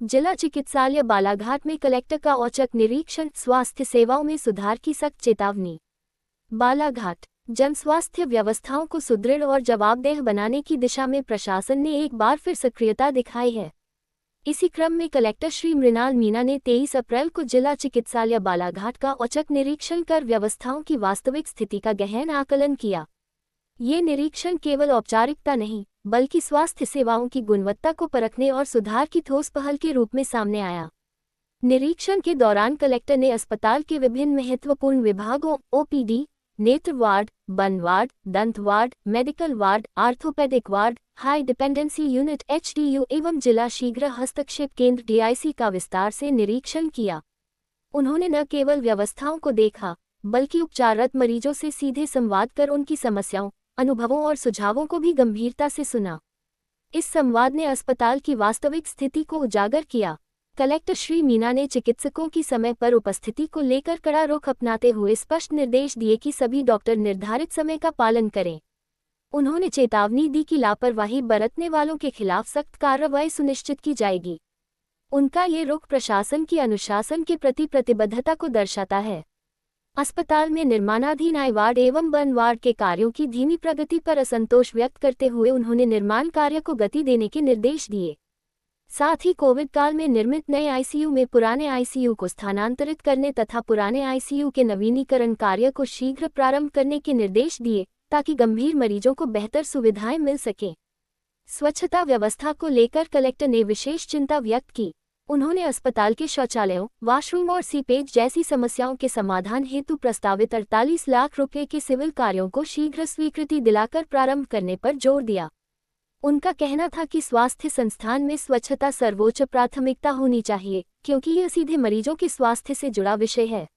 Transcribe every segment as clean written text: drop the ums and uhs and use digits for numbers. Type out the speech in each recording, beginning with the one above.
जिला चिकित्सालय बालाघाट में कलेक्टर का औचक निरीक्षण, स्वास्थ्य सेवाओं में सुधार की सख्त चेतावनी। बालाघाट जन स्वास्थ्य व्यवस्थाओं को सुदृढ़ और जवाबदेह बनाने की दिशा में प्रशासन ने एक बार फिर सक्रियता दिखाई है। इसी क्रम में कलेक्टर श्री मृणाल मीणा ने 23 अप्रैल को जिला चिकित्सालय बालाघाट का औचक निरीक्षण कर व्यवस्थाओं की वास्तविक स्थिति का गहन आकलन किया। ये निरीक्षण केवल औपचारिकता नहीं, बल्कि स्वास्थ्य सेवाओं की गुणवत्ता को परखने और सुधार की ठोस पहल के रूप में सामने आया। निरीक्षण के दौरान कलेक्टर ने अस्पताल के विभिन्न महत्वपूर्ण विभागों ओपीडी, नेत्र वार्ड, बन वार्ड, दंत ward, medical ward, orthopaedic ward, high dependency unit HDU एवं जिला शीघ्र हस्तक्षेप केंद्र डीआईसी का विस्तार से निरीक्षण किया। उन्होंने न केवल व्यवस्थाओं को देखा, बल्कि उपचाररत मरीजों से सीधे संवाद कर उनकी समस्याओं, अनुभवों और सुझावों को भी गंभीरता से सुना। इस संवाद ने अस्पताल की वास्तविक स्थिति को उजागर किया। कलेक्टर श्री मीणा ने चिकित्सकों की समय पर उपस्थिति को लेकर कड़ा रुख अपनाते हुए स्पष्ट निर्देश दिए कि सभी डॉक्टर निर्धारित समय का पालन करें। उन्होंने चेतावनी दी कि लापरवाही बरतने वालों के खिलाफ सख्त कार्रवाई सुनिश्चित की जाएगी। उनका ये रुख प्रशासन की अनुशासन के प्रति प्रतिबद्धता को दर्शाता है। अस्पताल में निर्माणाधीन आई वार्ड एवं बन वार्ड के कार्यों की धीमी प्रगति पर असंतोष व्यक्त करते हुए उन्होंने निर्माण कार्य को गति देने के निर्देश दिए। साथ ही कोविड काल में निर्मित नए आईसीयू में पुराने आईसीयू को स्थानांतरित करने तथा पुराने आईसीयू के नवीनीकरण कार्य को शीघ्र प्रारंभ करने के निर्देश दिए, ताकि गंभीर मरीजों को बेहतर सुविधाएं मिल सकें। स्वच्छता व्यवस्था को लेकर कलेक्टर ने विशेष चिंता व्यक्त की। उन्होंने अस्पताल के शौचालयों, वॉशरूम और सीपेज जैसी समस्याओं के समाधान हेतु प्रस्तावित 48 लाख रुपए के सिविल कार्यों को शीघ्र स्वीकृति दिलाकर प्रारंभ करने पर जोर दिया। उनका कहना था कि स्वास्थ्य संस्थान में स्वच्छता सर्वोच्च प्राथमिकता होनी चाहिए, क्योंकि यह सीधे मरीजों के स्वास्थ्य से जुड़ा विषय है।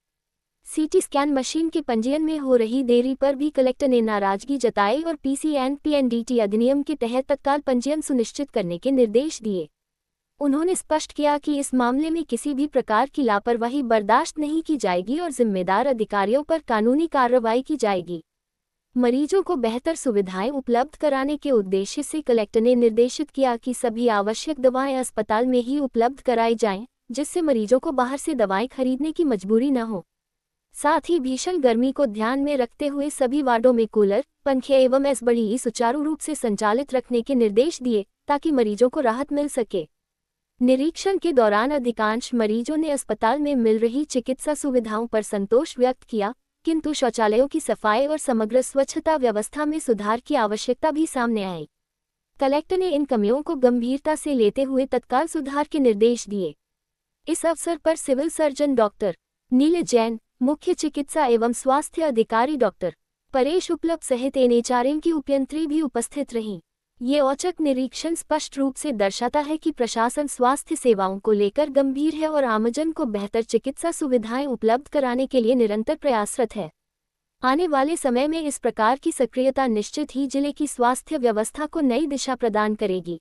सीटी स्कैन मशीन के पंजीयन में हो रही देरी पर भी कलेक्टर ने नाराजगी जताई और पीसीएनपीएनडीटी अधिनियम के तहत तत्काल पंजीयन सुनिश्चित करने के निर्देश दिए। उन्होंने स्पष्ट किया कि इस मामले में किसी भी प्रकार की लापरवाही बर्दाश्त नहीं की जाएगी और जिम्मेदार अधिकारियों पर कानूनी कार्रवाई की जाएगी। मरीजों को बेहतर सुविधाएं उपलब्ध कराने के उद्देश्य से कलेक्टर ने निर्देशित किया कि सभी आवश्यक दवाएं अस्पताल में ही उपलब्ध कराई जाएं, जिससे मरीजों को बाहर से दवाएं खरीदने की मजबूरी न हो। साथ ही भीषण गर्मी को ध्यान में रखते हुए सभी वार्डों में कूलर, पंखे एवं एसबीडी सुचारू रूप से संचालित रखने के निर्देश दिए, ताकि मरीजों को राहत मिल सके। निरीक्षण के दौरान अधिकांश मरीजों ने अस्पताल में मिल रही चिकित्सा सुविधाओं पर संतोष व्यक्त किया, किंतु शौचालयों की सफाई और समग्र स्वच्छता व्यवस्था में सुधार की आवश्यकता भी सामने आई। कलेक्टर ने इन कमियों को गंभीरता से लेते हुए तत्काल सुधार के निर्देश दिए। इस अवसर पर सिविल सर्जन डॉक्टर नील जैन, मुख्य चिकित्सा एवं स्वास्थ्य अधिकारी डॉक्टर परेश उपलब्ध सहित एनएचआरएम की उपयंत्री भी उपस्थित रहीं। ये औचक निरीक्षण स्पष्ट रूप से दर्शाता है कि प्रशासन स्वास्थ्य सेवाओं को लेकर गंभीर है और आमजन को बेहतर चिकित्सा सुविधाएं उपलब्ध कराने के लिए निरंतर प्रयासरत है। आने वाले समय में इस प्रकार की सक्रियता निश्चित ही जिले की स्वास्थ्य व्यवस्था को नई दिशा प्रदान करेगी।